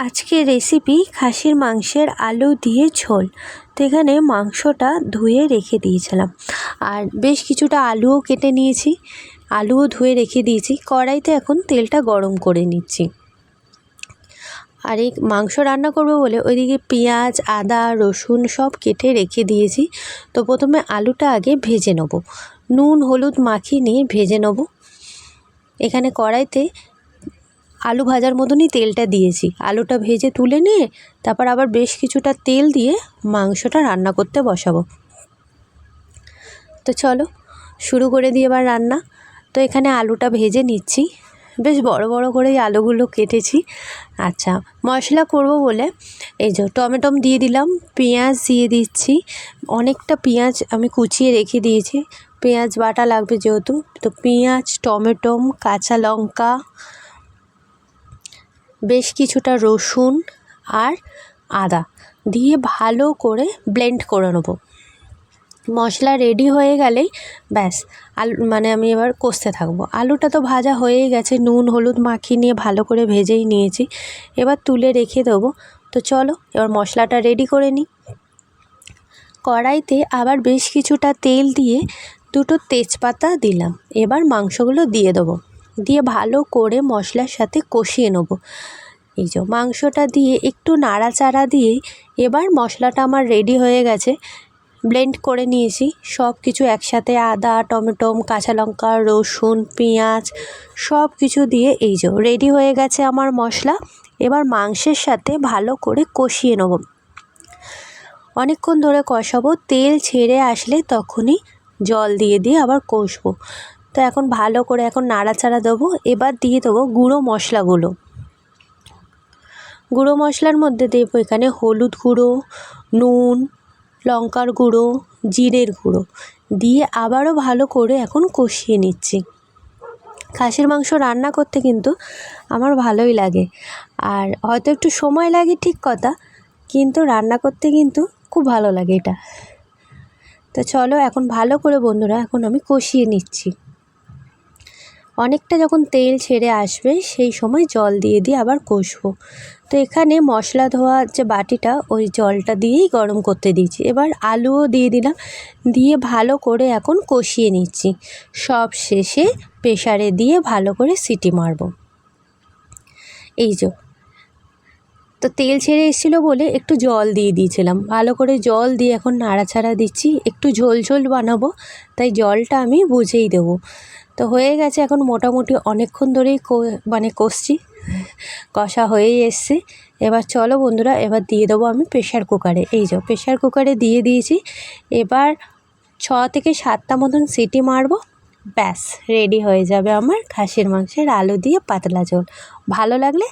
আজকের রেসিপি খাসির মাংসের আলু দিয়ে ঝোল। তো এখানে মাংসটা ধুয়ে রেখে দিয়েছিলাম, আর বেশ কিছুটা আলুও কেটে নিয়েছি, আলুও ধুয়ে রেখে দিয়েছি। কড়াইতে এখন তেলটা গরম করে নিচ্ছি। আর এই মাংস রান্না করব বলে ওইদিকে পেঁয়াজ, আদা, রসুন সব কেটে রেখে দিয়েছি। তো প্রথমে আলুটা আগে ভেজে নেব, নুন হলুদ মাখিয়ে নিয়ে ভেজে নেব। এখানে কড়াইতে আলু ভাজার মতনই তেলটা দিয়েছি, আলুটা ভেজে তুলে নিয়ে তারপর আবার বেশ কিছুটা তেল দিয়ে মাংসটা রান্না করতে বসাবো। তো চলো শুরু করে দিই এবার রান্না। তো এখানে আলুটা ভেজে নিচ্ছি, বেশ বড় বড় করে এই আলুগুলো কেটেছি। আচ্ছা, মশলা করব বলে এই যে টমেটো দিয়ে দিলাম, পেঁয়াজ দিয়ে দিচ্ছি, অনেকটা পেঁয়াজ আমি কুচিয়ে রেখে দিয়েছি, পেঁয়াজ বাটা লাগবে যেহেতু। তো পেঁয়াজ, টমেটো, কাঁচা লঙ্কা, বেশ কিছুটা রসুন আর আদা দিয়ে ভালো করে ব্লেন্ড করে নেব। মশলা রেডি হয়ে গেলেই ব্যাস আমি এবার কষতে থাকবো। আলুটা তো ভাজা হয়েই গেছে, নুন হলুদ মাখিয়ে নিয়ে ভালো করে ভেজেই নিয়েছি, এবার তুলে রেখে দেবো। তো চলো এবার মশলাটা রেডি করে নিই। কড়াইতে আবার বেশ কিছুটা তেল দিয়ে দুটো তেজপাতা দিলাম, এবার মাংসগুলো দিয়ে দেবো, দিয়ে ভালো করে মশলার সাথে কষিয়ে নেব। এই যে মাংসটা দিয়ে একটু নাড়াচাড়া দিয়ে এবার মশলাটা আমার রেডি হয়ে গেছে, ব্লেন্ড করে নিয়েছি সব কিছু একসাথে, আদা, টমেটো, কাঁচা লঙ্কা, রসুন, পেঁয়াজ সব কিছু দিয়ে এই যে রেডি হয়ে গেছে আমার মশলা। এবার মাংসের সাথে ভালো করে কষিয়ে নেব, অনেকক্ষণ ধরে কষাবো, তেল ছেড়ে আসলে তখনই জল দিয়ে আবার কষবো। তো এখন ভালো করে এখন নাড়াচাড়া দেবো। এবার দিয়ে দেবো গুঁড়ো মশলাগুলো। গুঁড়ো মশলার মধ্যে দেবো এখানে হলুদ গুঁড়ো, নুন, লঙ্কার গুঁড়ো, জিরের গুঁড়ো দিয়ে আবারও ভালো করে এখন কষিয়ে নিচ্ছি। খাসির মাংস রান্না করতে কিন্তু আমার ভালোই লাগে, আর হয়তো একটু সময় লাগে ঠিক কথা, কিন্তু রান্না করতে কিন্তু খুব ভালো লাগে এটা। তো চলো এখন ভালো করে বন্ধুরা এখন আমি কষিয়ে নিচ্ছি। অনেকটা যখন তেল ছেড়ে আসবে সেই সময় জল দিয়ে আবার কষবো। তো এখানে মশলা ধোয়া যে বাটিটা ওই জলটা দিয়েই গরম করতে দিয়েছি, এবার আলুও দিয়ে দিলাম, দিয়ে ভালো করে এখন কষিয়ে নিচ্ছি। সব শেষে প্রেসারে দিয়ে ভালো করে সিটি মারবো। এই যে তো তেল ছেড়ে এসেছিলো বলে একটু জল দিয়ে দিয়েছিলাম, ভালো করে জল দিয়ে এখন নাড়াচাড়া দিচ্ছি। একটু ঝোল ঝোল বানাবো তাই জলটা আমি বুঝেই দেবো। তো হয়ে গেছে এখন মোটামুটি অনেকক্ষণ ধরেই কষছি, কষা হয়েই এসছে। এবার চলো বন্ধুরা এবার দিয়ে দেবো আমি প্রেশার কুকারে। এই যে প্রেশার কুকারে দিয়ে দিয়েছি, এবার 6 থেকে 7টা মতন সিটি মারবো, ব্যাস রেডি হয়ে যাবে আমার খাসির মাংসের আলু দিয়ে পাতলা ঝোল। ভালো লাগলে